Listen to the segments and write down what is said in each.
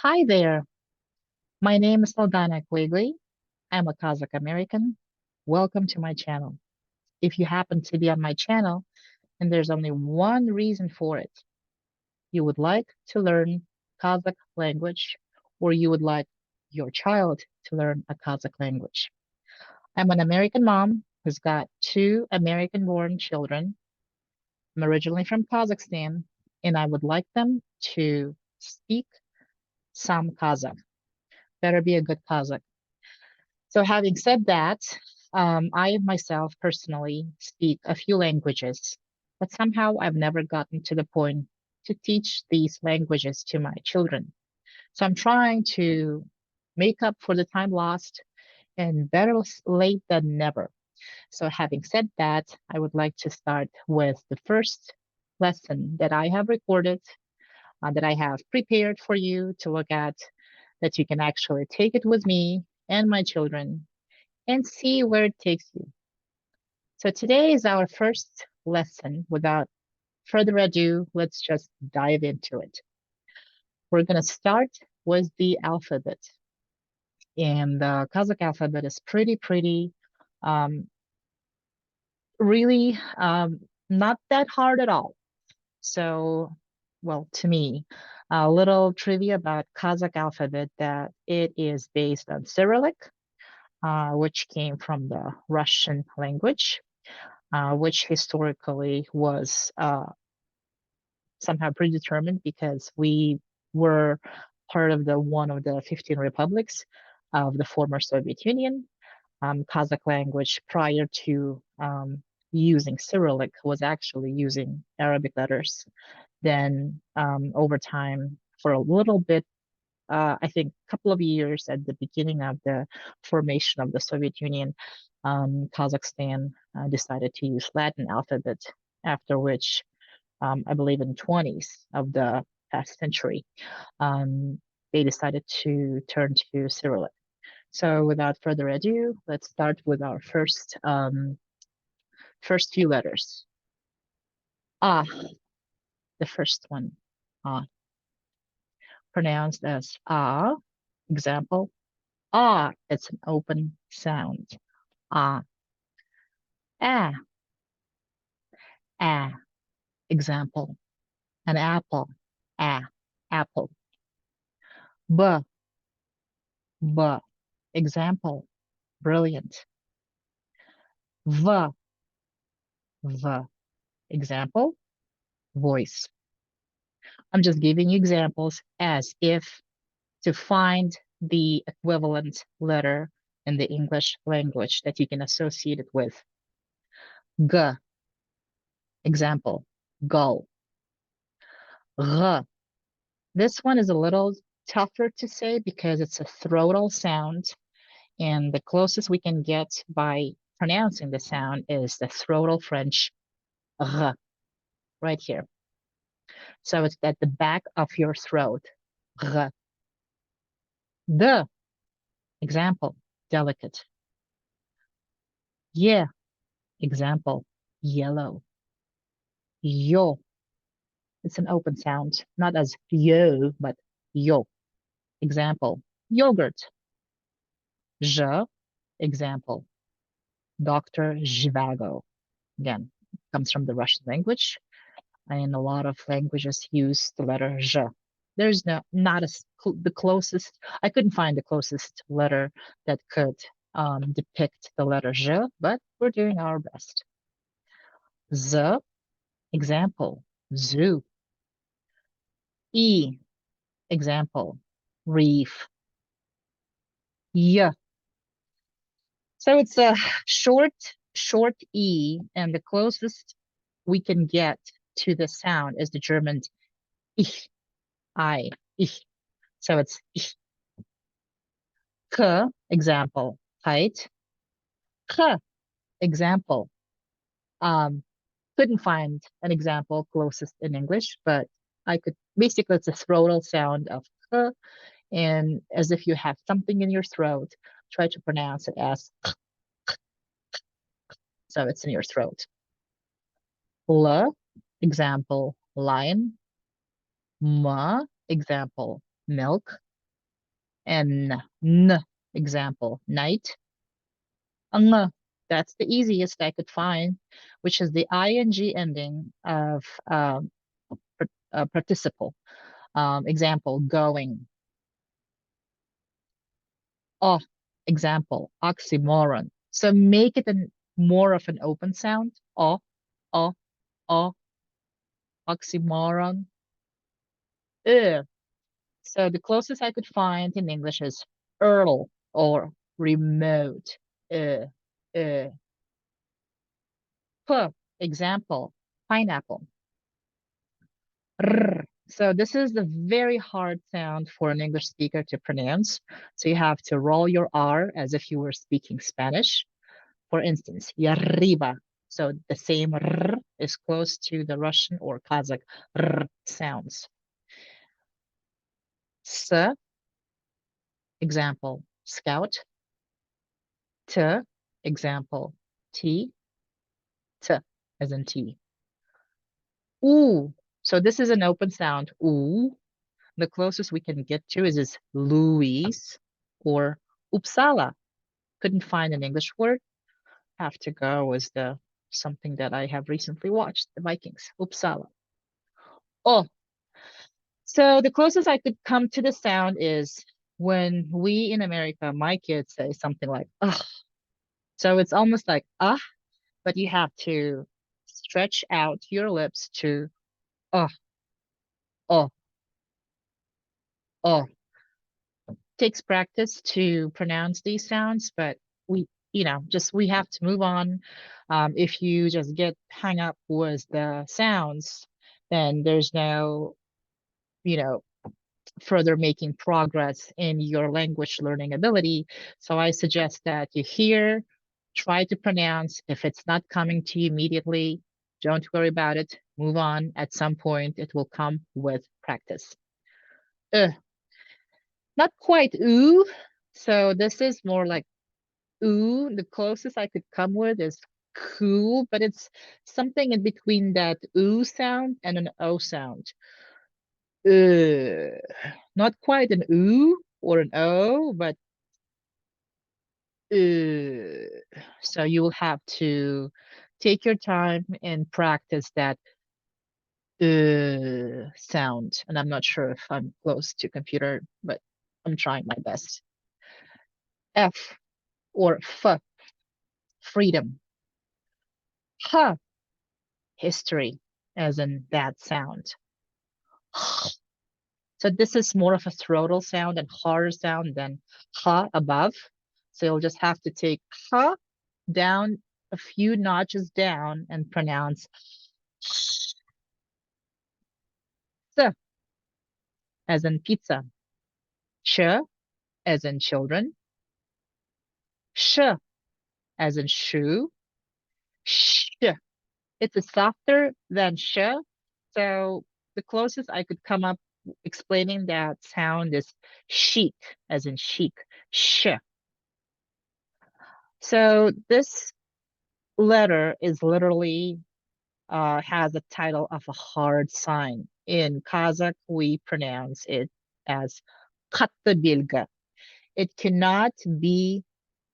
Hi there. My name is Aldana Quigley. I'm a Kazakh American. Welcome to my channel. If you happen to be on my channel, and there's only one reason for it, you would like to learn Kazakh language, or you would like your child to learn a Kazakh language. I'm an American mom who's got two American-born children. I'm originally from Kazakhstan, and I would like them to speak some Kazakh. Better be a good Kazakh. So having said that, I myself personally speak a few languages, but somehow I've never gotten to the point to teach these languages to my children. So I'm trying to make up for the time lost, and better late than never. So having said that, I would like to start with the first lesson that I have recorded, that I have prepared for you to look at, that you can actually take it with me and my children and see where it takes you. So today is our first lesson. Without further ado, let's just dive into it. We're going to start with the alphabet. And the Kazakh alphabet is pretty, um, really not that hard at all. So, well, to me, a little trivia about Kazakh alphabet that it is based on Cyrillic, which came from the Russian language, which historically was somehow predetermined because we were part of the one of the 15 republics of the former Soviet Union. Kazakh language prior to using Cyrillic was actually using Arabic letters. Then over time, for a little bit, I think a couple of years at the beginning of the formation of the Soviet Union, Kazakhstan decided to use Latin alphabet, after which I believe in 20s of the past century, they decided to turn to Cyrillic. So without further ado, let's start with our first few letters. Ah, the first one, ah, pronounced as ah. Example, ah, it's an open sound. Ah, ah, ah. Example, an apple, ah, apple. B, b. Example, brilliant. V, v. Example, voice. I'm just giving you examples as if to find the equivalent letter in the English language that you can associate it with. G, example, gull. R, this one is a little tougher to say because it's a throatal sound, and the closest we can get by pronouncing the sound is the throatal French R, right here. So it's at the back of your throat. R. D, example, delicate. Yeah, example, yellow. Yo, it's an open sound, not as yo, but yo. Example, yogurt. J, example, Dr. Zhivago. Again, comes from the Russian language, and a lot of languages use the letter J. There's not the closest, I couldn't find the closest letter that could depict the letter J, but we're doing our best. Z, example, zoo. E, example, reef. Y. So it's a short E, and the closest we can get to the sound is the German ich, I, ich. So it's ich. K, example, kite. K, example. Couldn't find an example closest in English, but I could, basically it's a throatal sound of K, and as if you have something in your throat, try to pronounce it as so it's in your throat. L, example, lion. Ma, example, milk. and example, night. That's the easiest I could find, which is the ing ending of participle. Example, going. Oh, example, oxymoron. So make it more of an open sound. Oh, oh, oh, oxymoron. Ugh. So the closest I could find in English is Earl or remote. Uh, uh. Example, pineapple. Rrr. So this is the very hard sound for an English speaker to pronounce. So you have to roll your R as if you were speaking Spanish. For instance, y arriba. So the same R is close to the Russian or Kazakh R sounds. S, example, scout. T, example, T. T, as in T. Ooh. So this is an open sound. Ooh. The closest we can get to is Louis or Uppsala. Couldn't find an English word. Have to go with the something that I have recently watched, the Vikings, Uppsala. Oh, so the closest I could come to the sound is when we in America, my kids say something like, ugh. So it's almost like, but you have to stretch out your lips to, oh, oh, oh. Takes practice to pronounce these sounds, but we have to move on. If you just get hung up with the sounds, then there's no, further making progress in your language learning ability. So I suggest that you hear, try to pronounce. If it's not coming to you immediately, don't worry about it. Move on. At some point, it will come with practice. Not quite ooh. So this is more like ooh. The closest I could come with is cool, but it's something in between that ooh sound and an O sound. Not quite an ooh or an O, but so you will have to take your time and practice that sound. And I'm not sure if I'm close to computer, but I'm trying my best. F or F, freedom. H, history, as in that sound. So this is more of a throatal sound and harder sound than ha above. So you'll just have to take ha down a few notches down and pronounce s, as in pizza. Sh, as in children. Sh, as in shoe. Sh. It's a softer than sh. So the closest I could come up explaining that sound is chic, as in chic. Sh. So this letter is literally has a title of a hard sign. In Kazakh, we pronounce it as katlı bilgi. It cannot be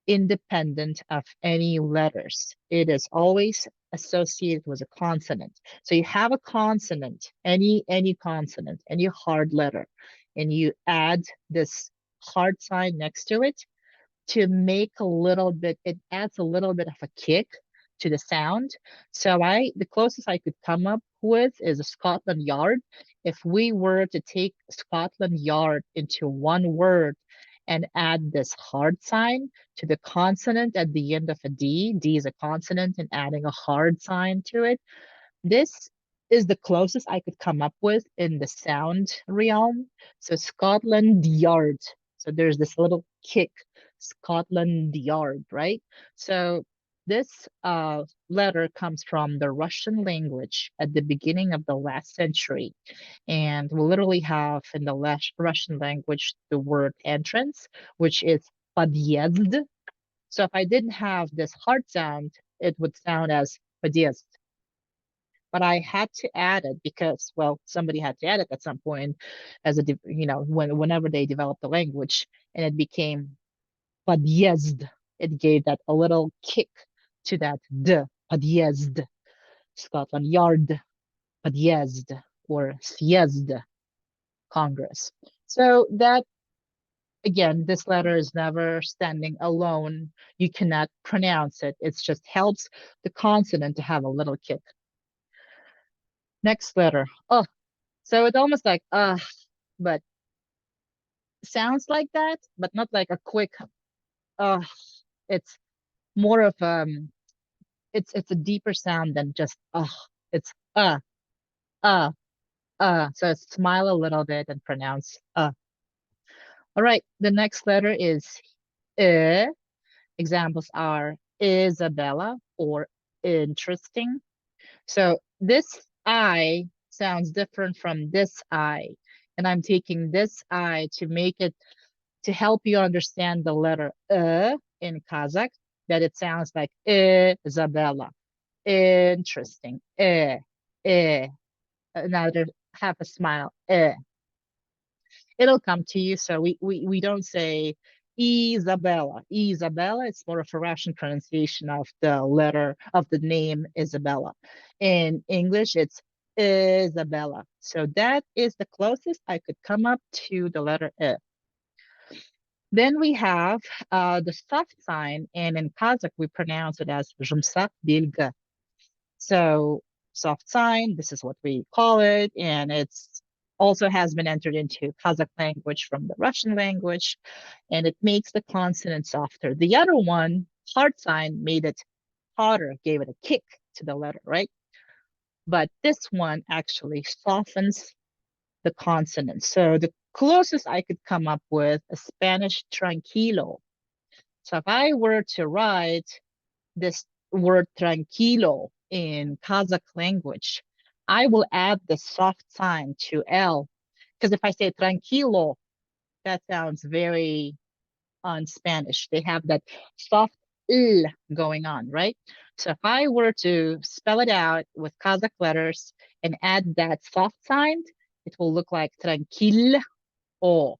independent of any letters. It is always associated with a consonant. So you have a consonant, any consonant, any hard letter, and you add this hard sign next to it to make it adds a little bit of a kick to the sound. So the closest I could come up with is a Scotland Yard. If we were to take Scotland Yard into one word and add this hard sign to the consonant at the end of a D is a consonant, and adding a hard sign to it, this is the closest I could come up with in the sound realm. So Scotland Yard. So there's this little kick, Scotland Yard, right? So this letter comes from the Russian language at the beginning of the last century. And we literally have in the Russian language the word entrance, which is подъезд. So if I didn't have this hard sound, it would sound as подъезд. but I had to add it because, well, somebody had to add it at some point as a, whenever they developed the language, and it became подъезд. It gave that a little kick to that d, подъезд. Scotland Yard, подъезд, or съезд, Congress. So that, again, this letter is never standing alone. You cannot pronounce it. It just helps the consonant to have a little kick. Next letter, oh. So it's almost like but sounds like that, but not like a quick it's more of it's a deeper sound than just it's so smile a little bit and pronounce all right, the next letter is examples are Isabella or interesting. So this I sounds different from this I, and I'm taking this I to make it to help you understand the letter in Kazakh, that it sounds like Isabella. Interesting. Another half a smile. It'll come to you. So we don't say Isabella. Isabella, it's more of a Russian pronunciation of the letter of the name Isabella. In English, it's Isabella. So that is the closest I could come up to the letter I. Then we have the soft sign, and in Kazakh, we pronounce it as жұмсақ белгі. So soft sign, this is what we call it, and it's also has been entered into Kazakh language from the Russian language, and it makes the consonant softer. The other one, hard sign, made it harder, gave it a kick to the letter, right? But this one actually softens the consonant. So the closest I could come up with a Spanish tranquilo. So if I were to write this word tranquilo in Kazakh language, I will add the soft sign to L. Because if I say tranquilo, that sounds very un-Spanish. They have that soft L going on, right? So if I were to spell it out with Kazakh letters and add that soft sign, it will look like tranquil o.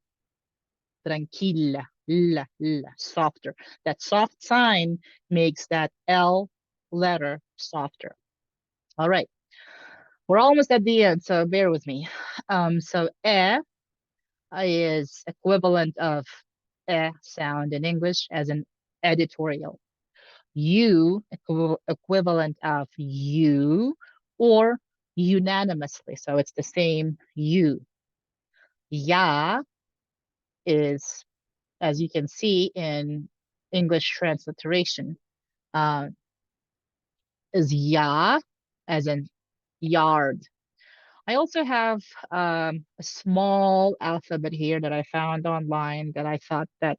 Tranquila, la, softer. That soft sign makes that L letter softer. All right. We're almost at the end, so bear with me. So is equivalent of sound in English as an editorial. Equivalent of you, or unanimously. So it's the same you. Ya is, as you can see in English transliteration, is ya as in yard. I also have a small alphabet here that I found online that I thought that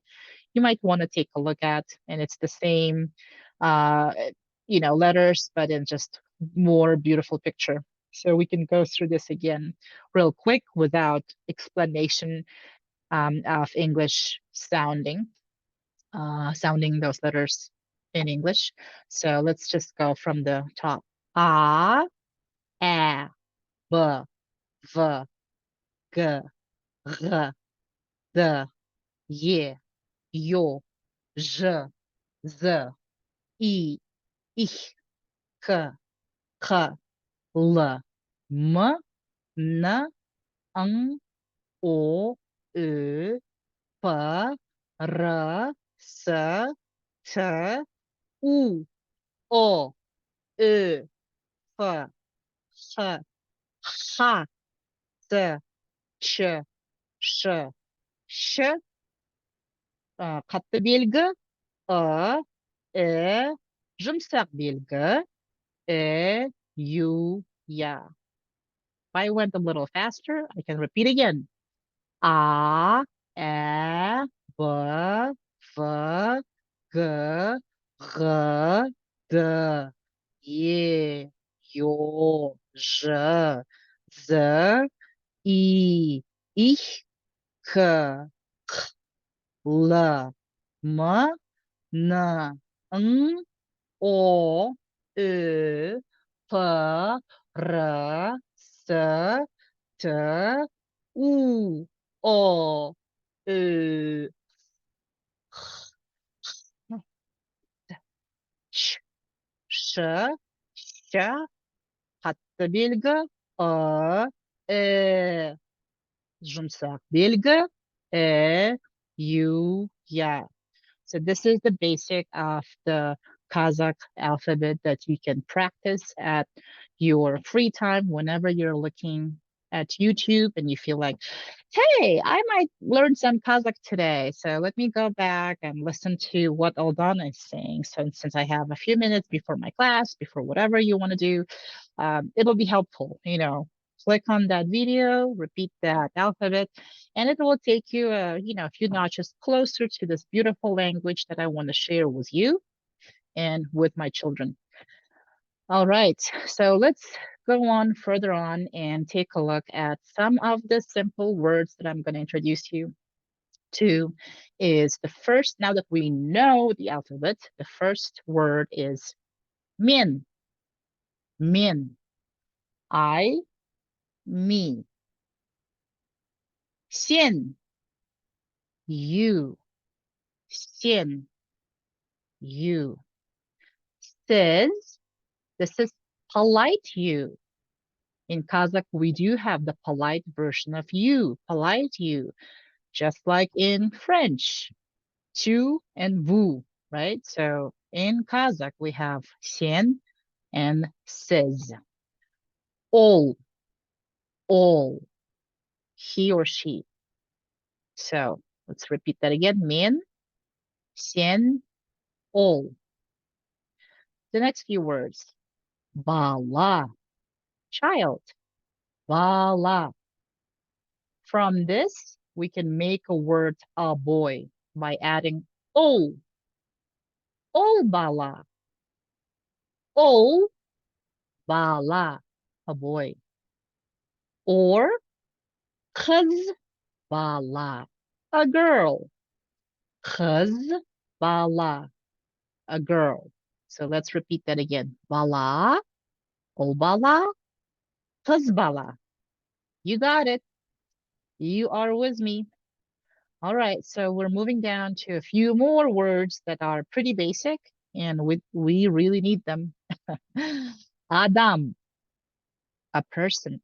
you might want to take a look at, and it's the same, letters, but in just more beautiful picture. So we can go through this again real quick without explanation of English sounding those letters in English. So let's just go from the top. A, B, V, G, R, D, Y, Yo, J, Z, I, Ich, K, L, M, N, N, O, Ö, P, R, S, T, U, O, Ö, F, H, Х, Ц, Ч, Ш, Ш, қатты белгі, жұмсақ белгі, я. If I went a little faster, I can repeat again. A, B, V, G, R, D, Y, Yo, J, Z, I, Ich, K, L, M, N, N, O, Ö, P, R, S, T, U, O, Ü, Ç, Ş, Ş, katı belgi, A, E, жұмсақ belgi, E, U, Ya. So this is the basic of the Kazakh alphabet that you can practice at your free time whenever you're looking at YouTube and you feel like, hey, I might learn some Kazakh today. So let me go back and listen to what Aldana is saying. So since I have a few minutes before my class, before whatever you want to do, it'll be helpful, click on that video, repeat that alphabet, and it will take you, a few notches closer to this beautiful language that I want to share with you and with my children. All right, so let's go on further on and take a look at some of the simple words that I'm going to introduce you to. Is the first, now that we know the alphabet, the first word is min. Min. I, me. Сен, you. Сен, you. Siz, this is polite you. In Kazakh, we do have the polite version of you, polite you, just like in French, tu and vous, right? So in Kazakh, we have sen and siz. All, he or she. So let's repeat that again. Men, sen, all. The next few words. Bala, child. Bala. From this, we can make a word a boy by adding ol. Ol bala. Ol bala, a boy. Or kız bala, a girl. Kız bala, a girl. So let's repeat that again. Bala, ol bala, kız bala. You got it. You are with me. All right, so we're moving down to a few more words that are pretty basic, and we really need them. Adam, a person.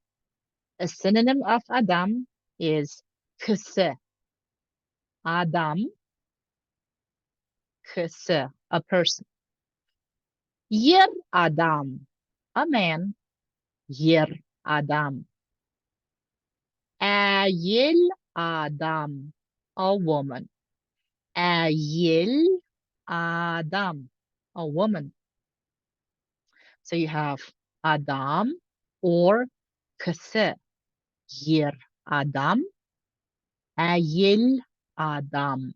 A synonym of Adam is kısa. Adam, kısa, a person. Yer adam, a man. Yer adam. Ayel adam, a woman. Ayel adam, a woman. So you have Adam or kısa. Yer adam. Ayel adam.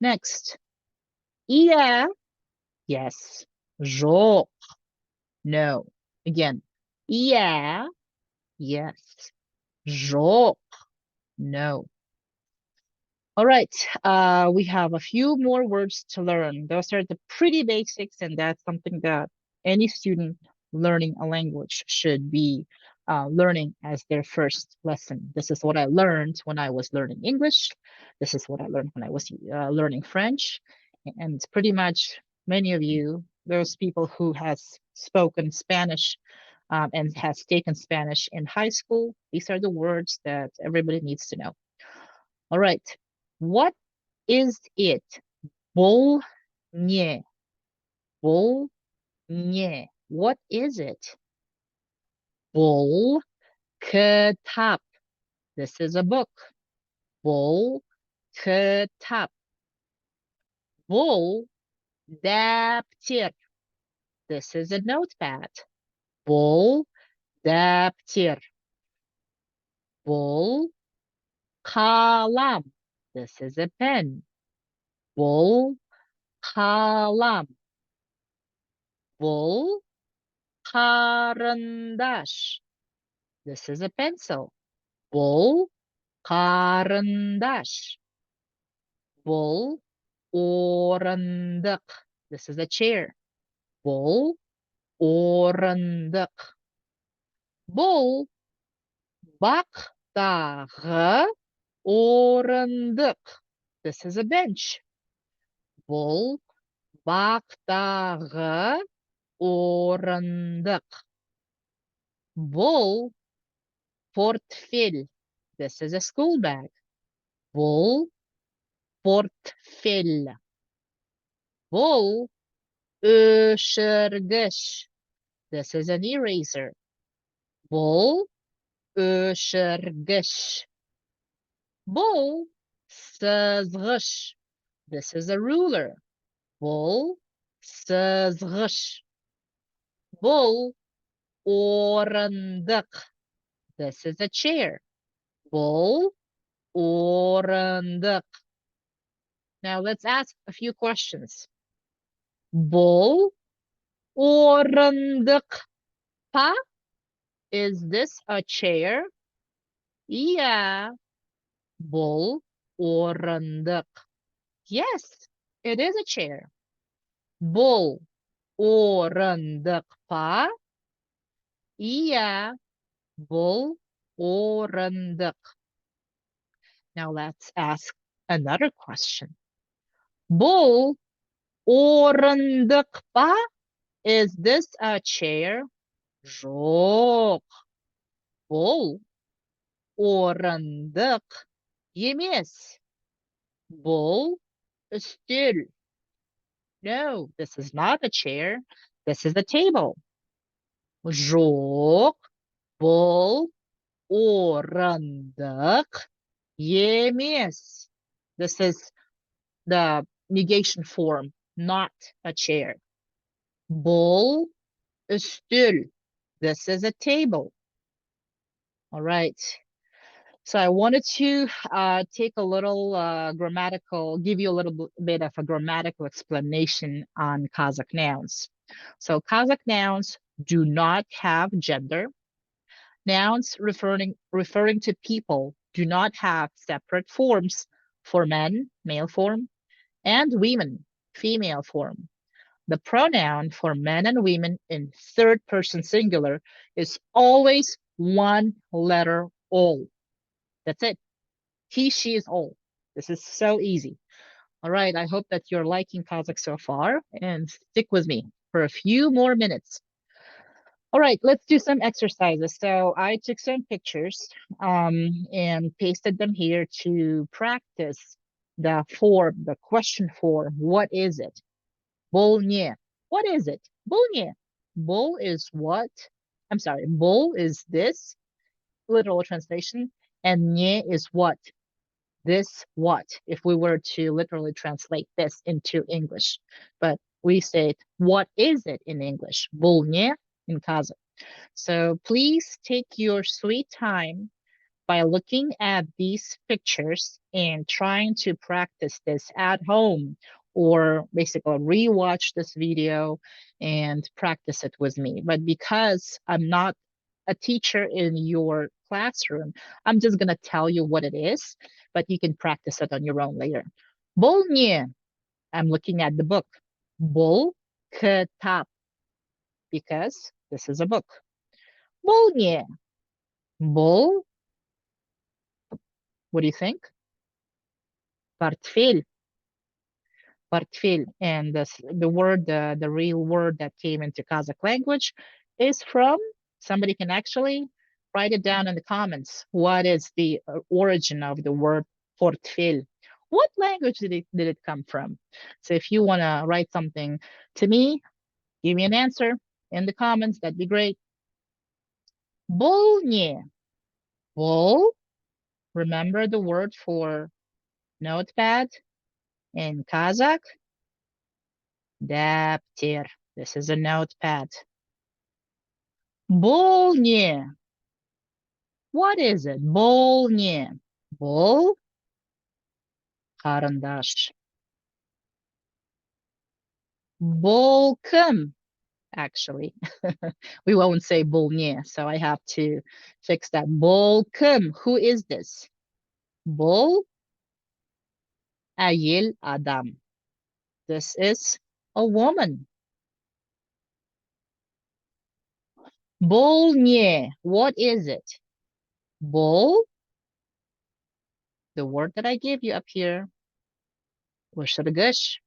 Next. Yeah. Yes. Жоқ. No. Again. Yeah. Yes. Жоқ. No. All right, we have a few more words to learn. Those are the pretty basics, and that's something that any student learning a language should be learning as their first lesson. This is what I learned when I was learning English. This is what I learned when I was learning French. And pretty much many of you, those people who has spoken Spanish and has taken Spanish in high school, these are the words that everybody needs to know. All right. What is it? Bol nie. Bol nie. What is it? Bol kitap. This is a book. Bol kitap. Bol daptir. This is a notepad. Bol daptir. Bol kalam. This is a pen. Bol kalam. Bol karandash. This is a pencil. Bol karandash. Bol orunduk. This is a chair. Bol orunduk. Бұл бақтағы орындық. This is a bench. Бұл бақтағы орындық. Бұл портфель. This is a school bag. Бұл портфель. Бұл өшіргіш. This is an eraser. Бұл өшіргіш. Бұл сызғыш. This is a ruler. Бұл сызғыш. Бұл орындық. This is a chair. Бұл орындық. Now let's ask a few questions. Бұл орындық па? Is this a chair? Yeah. Бұл орындық. Yes, it is a chair. Бұл орындық па? Yeah. Бұл орындық. Now let's ask another question. Бұл орындық па? Is this a chair? Жоқ. Бұл орындық емес. Бұл үстел. No, this is not a chair. This is a table. Жоқ. Бұл орындық емес. This is the negation form, not a chair. Бұл üstül. This is a table. All right. So I wanted to take a little give you a little bit of a grammatical explanation on Kazakh nouns. So Kazakh nouns do not have gender. Nouns referring to people do not have separate forms for men, male form, and women, female form. The pronoun for men and women in third person singular is always one letter all. That's it. He, she is all. This is so easy. All right, I hope that you're liking Kazakh so far, and stick with me for a few more minutes. All right, let's do some exercises. So I took some pictures and pasted them here to practice the form, the question form. What is it? Бұл не? What is it? Бұл не? Бұл is what? I'm sorry, бұл is this, literal translation, and не is what? This what? If we were to literally translate this into English. But we say, what is it in English? Бұл не in Kazakh. So please take your sweet time by looking at these pictures and trying to practice this at home, or basically rewatch this video and practice it with me. But because I'm not a teacher in your classroom, I'm just going to tell you what it is, but you can practice it on your own later. Бұл не? I'm looking at the book. Бұл кітап, because this is a book. Бұл не? Бұл, what do you think? Портфель. Портфель. And the word, the real word that came into Kazakh language is from, somebody can actually write it down in the comments. What is the origin of the word portfel? What language did it come from? So if you want to write something to me, give me an answer in the comments. That'd be great. Бұл не? Бұл, remember the word for notepad in Kazakh? Дәптер. This is a notepad. Бұл не? What is it? Бұл не? Бұл қарындаш. Бұл кім? Actually, we won't say бұл не, so I have to fix that. Бұл кім? Who is this? Бұл әйел адам. This is a woman. Bull nie. What is it? Bull, the word that I gave you up here, gush.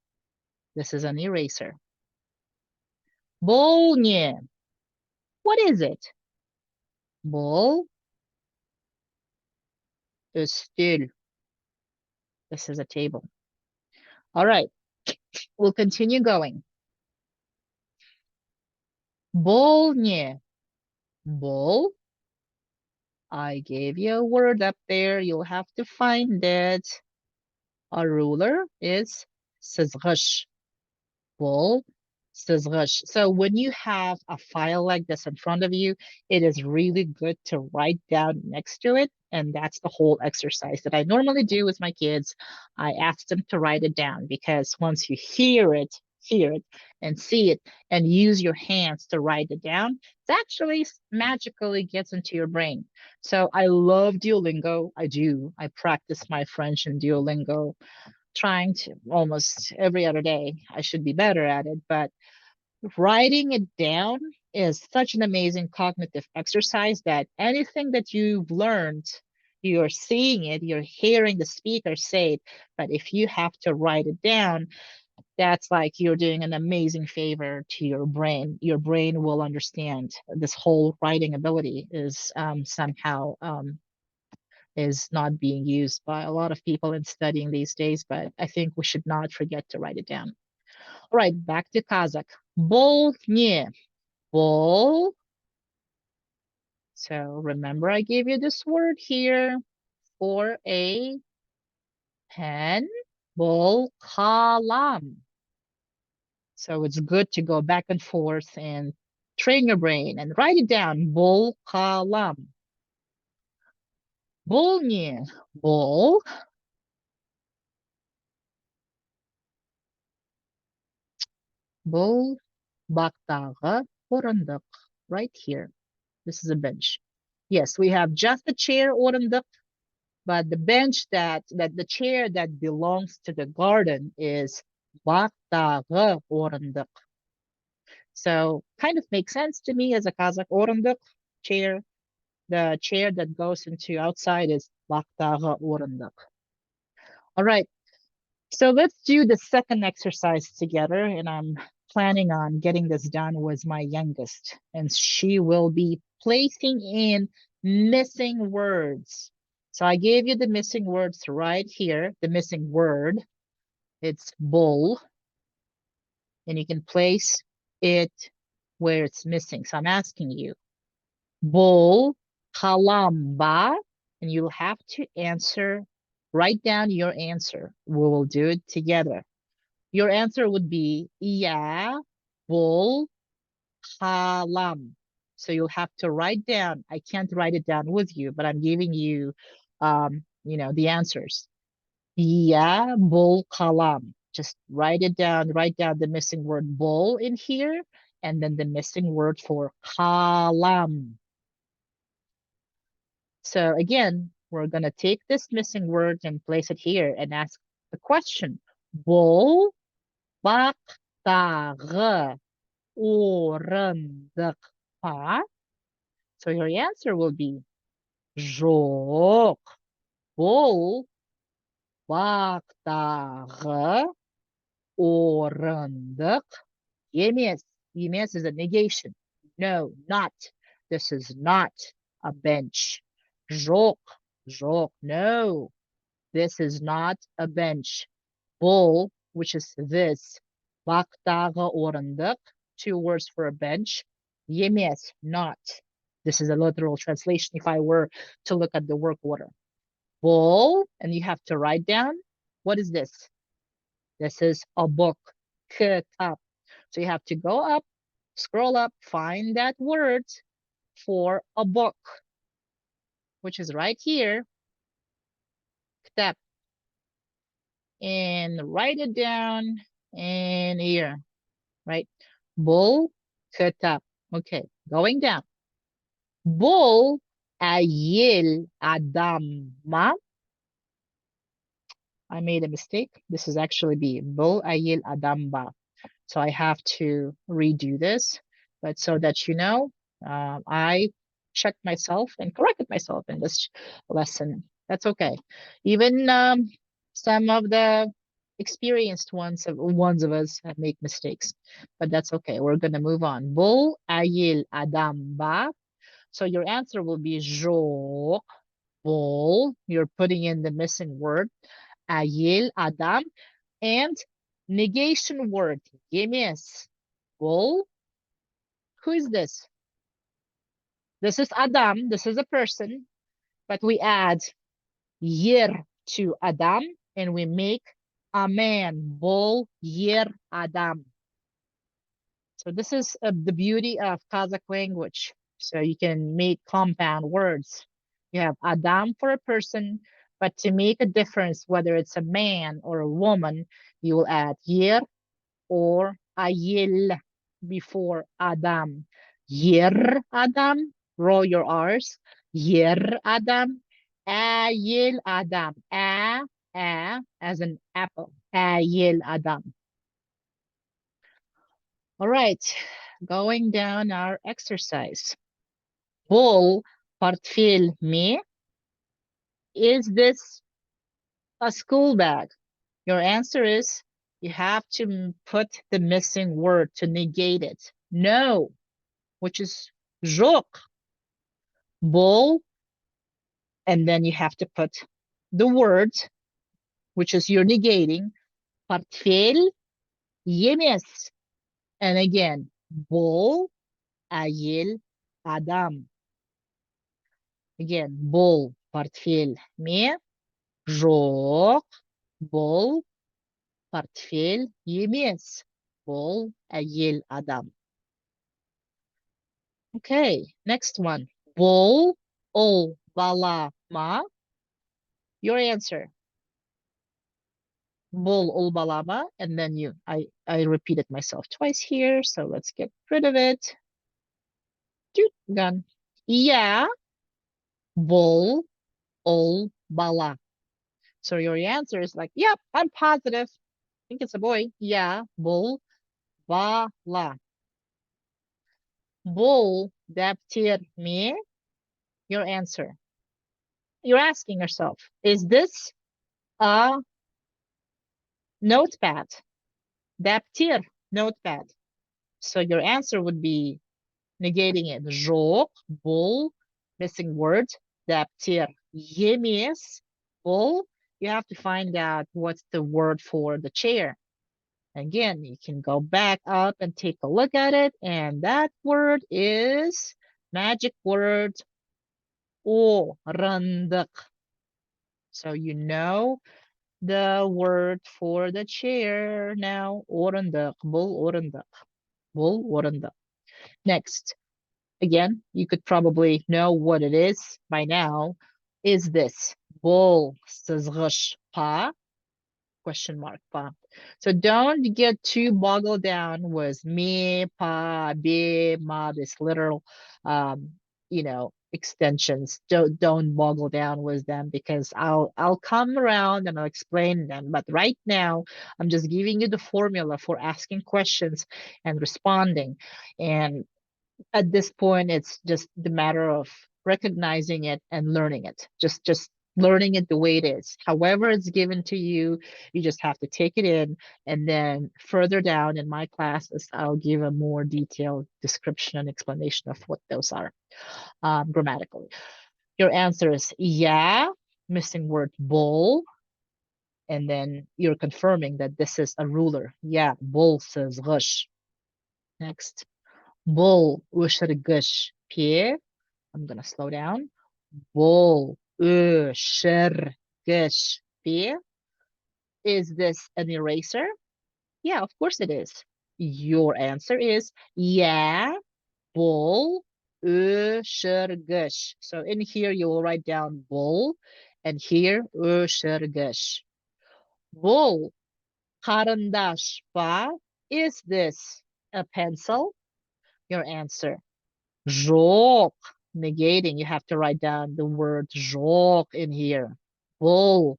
This is an eraser. Bull nie. What is it? Bull, üstül. This is a table. All right, we'll continue going. Bull nie. Bull. I gave you a word up there. You'll have to find it. A ruler is sızgış. Bull, sızgış. So when you have a file like this in front of you, it is really good to write down next to it. And that's the whole exercise that I normally do with my kids. I ask them to write it down because once you hear it and see it and use your hands to write it down, it actually magically gets into your brain. So I love Duolingo. I do. I practice my French in Duolingo, trying to almost every other day. I should be better at it, but writing it down is such an amazing cognitive exercise that anything that you've learned, you're seeing it, you're hearing the speaker say it, but if you have to write it down, that's like you're doing an amazing favor to your brain. Your brain will understand this whole writing ability is somehow is not being used by a lot of people in studying these days, but I think we should not forget to write it down. All right, back to Kazakh. Bol nie. Bol. So remember I gave you this word here for a pen. Bol kalam. So it's good to go back and forth and train your brain and write it down. Bol kalam. Bol nie. Bol. Bol baktagı orunduk. Right here. This is a bench. Yes, we have just a chair orunduk, but the bench the chair that belongs to the garden is baktagı orunduk. So kind of makes sense to me as a Kazakh orunduk chair. The chair that goes into outside is baktagı orunduk. All right. So let's do the second exercise together, and I'm planning on getting this done with my youngest, and she will be placing in missing words. So I gave you the missing words right here, the missing word. It's bull, and you can place it where it's missing. So I'm asking you, bull kalamba, and you'll have to answer, write down your answer. We will do it together. Your answer would be yeah, bull, kalam. So you'll have to write down. I can't write it down with you, but I'm giving you, the answers. Yeah, bull, kalam. Just write it down. Write down the missing word bull in here, and then the missing word for kalam. So again, we're gonna take this missing word and place it here and ask the question. Bull, baktagı orundukta. So your answer will be жоқ. Бұл бақтағы орындық емес. Емес is a negation. No, not. This is not a bench. Жоқ. Жоқ. No. This is not a bench. Бұл, which is this. Бақтағы орындық, 2 words for a bench. Емес, not. This is a literal translation if I were to look at the work order. Бұл, and you have to write down, what is this? This is a book. Kitap. So you have to go up, scroll up, find that word for a book, which is right here. Kitap. And write it down in here, right? Bull, kitap. Okay, going down. Bull, ayil, adamma. I made a mistake. This is actually be bull, ayil, adamba. So I have to redo this, but so that you know, I checked myself and corrected myself in this lesson. That's okay. Even some of the experienced ones of us have make mistakes, but that's okay. We're gonna move on. Бұл әйел адам ба. So your answer will be жоқ. Бұл. You're putting in the missing word. Әйел адам. And negation word. Емес. Бұл. Who is this? This is Adam. This is a person. But we add yer to Adam and we make a man. Бұл yer Adam. So this is the beauty of Kazakh language. So you can make compound words. You have Adam for a person, but to make a difference, whether it's a man or a woman, you will add yer or ayil before Adam. Yer Adam, roll your R's. Yer Adam, ayil Adam. A as an apple. Ayil Adam. All right, going down our exercise. Бұл портфель ме? Is this a school bag? Your answer is you have to put the missing word to negate it. No, which is жоқ. Бұл, and then you have to put the word, which is you're negating, портфель емес. And again, бұл әйел адам. Again, бұл портфель ме? Жоқ. Бұл портфель емес. Бұл әйел адам. Okay, next one. Бұл ұл бала ма? Your answer. Бұл ұл бала ма? And then I repeated myself twice here, so let's get rid of it. Gone. Yeah. Бұл ұл бала. So your answer is like, yep, I'm positive. I think it's a boy. Yeah. Бұл бала. Бұл дәптер ме? Your answer. You're asking yourself, is this a notepad? Дәптер, notepad. So your answer would be negating it. Жоқ, бұл, missing word, дәптер емес, бұл. You have to find out what's the word for the chair. Again, you can go back up and take a look at it, and that word is magic word орындық. So you know the word for the chair now. Орындық, бұл орындық. Бұл орындық. Next, again, you could probably know what it is by now. Is this бұл сызғыш па? Question mark pa. So don't get too boggled down with me, pa, be, ma, this literal, extensions. Don't boggle down with them, because I'll come around and I'll explain them. But right now, I'm just giving you the formula for asking questions and responding. And at this point, it's just the matter of recognizing it and learning it. Just learning it the way it is. However it's given to you, you just have to take it in, and then further down in my classes, I'll give a more detailed description and explanation of what those are grammatically. Your answer is yeah, missing word бұл, and then you're confirming that this is a ruler. Yeah, бұл сызғыш. Next, бұл өшіргіш пе? I'm gonna slow down. Бұл өшіргіш пе? Is this an eraser? Yeah, of course it is. Your answer is yeah, бұл өшіргіш. So in here you will write down бұл, and here өшіргіш. Бұл қарындаш па? Is this a pencil? Your answer. Жоқ. Negating, you have to write down the word жоқ in here. Бұл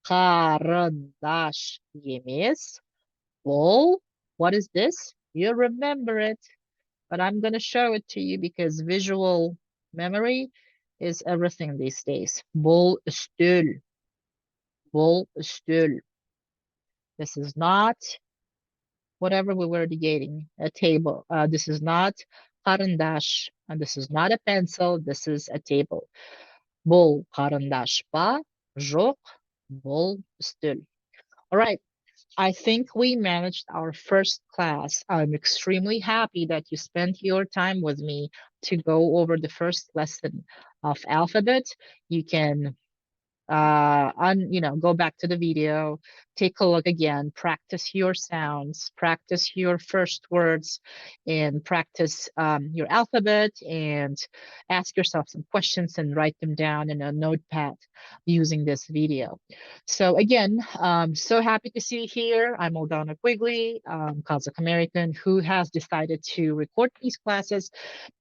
қарындаш емес. Бұл, what is this? You remember it. but I'm going to show it to you because visual memory is everything these days. Bol stool. Bol stool. This is not whatever we were debating, a table. This is not qarandash, and this is not a pencil. This is a table. Bol qarandash ba, жоқ, bol stool. All right. I think we managed our first class. I'm extremely happy that you spent your time with me to go over the first lesson of alphabet. You can go back to the video, take a look again, practice your sounds, practice your first words, and practice your alphabet, and ask yourself some questions and write them down in a notepad using this video. So again, so happy to see you here. I'm Aldana Quigley, Kazakh American, who has decided to record these classes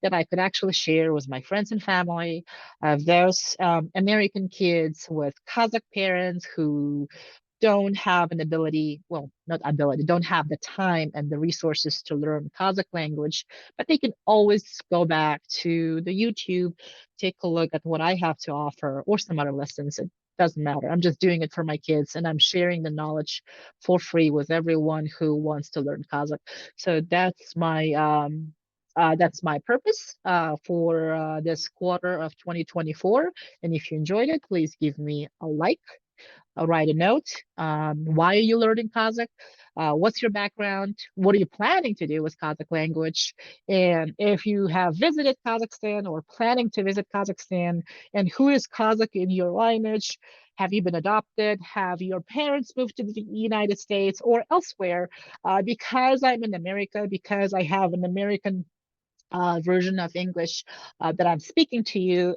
that I could actually share with my friends and family, those American kids with Kazakh parents who don't have an ability, well, not ability, don't have the time and the resources to learn Kazakh language, but they can always go back to the YouTube, take a look at what I have to offer or some other lessons. It doesn't matter. I'm just doing it for my kids, and I'm sharing the knowledge for free with everyone who wants to learn Kazakh. So that's my purpose for this quarter of 2024. And if you enjoyed it, please give me a like. Write a note. Why are you learning Kazakh? What's your background? What are you planning to do with Kazakh language? And if you have visited Kazakhstan or planning to visit Kazakhstan, and who is Kazakh in your lineage? Have you been adopted? Have your parents moved to the United States or elsewhere? Because I'm in America, because I have an American version of English that I'm speaking to you,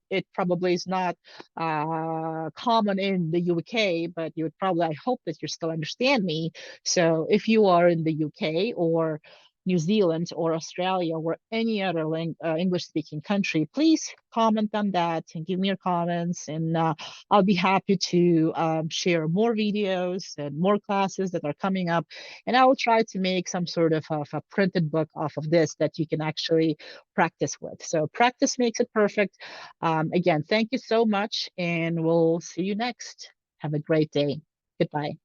it probably is not common in the UK, but you would probably, I hope that you still understand me. So if you are in the UK or New Zealand or Australia or any other English-speaking country, please comment on that and give me your comments, and I'll be happy to share more videos and more classes that are coming up, and I will try to make some sort of a printed book off of this that you can actually practice with. So practice makes it perfect. Again, thank you so much, and we'll see you next. Have a great day. Goodbye.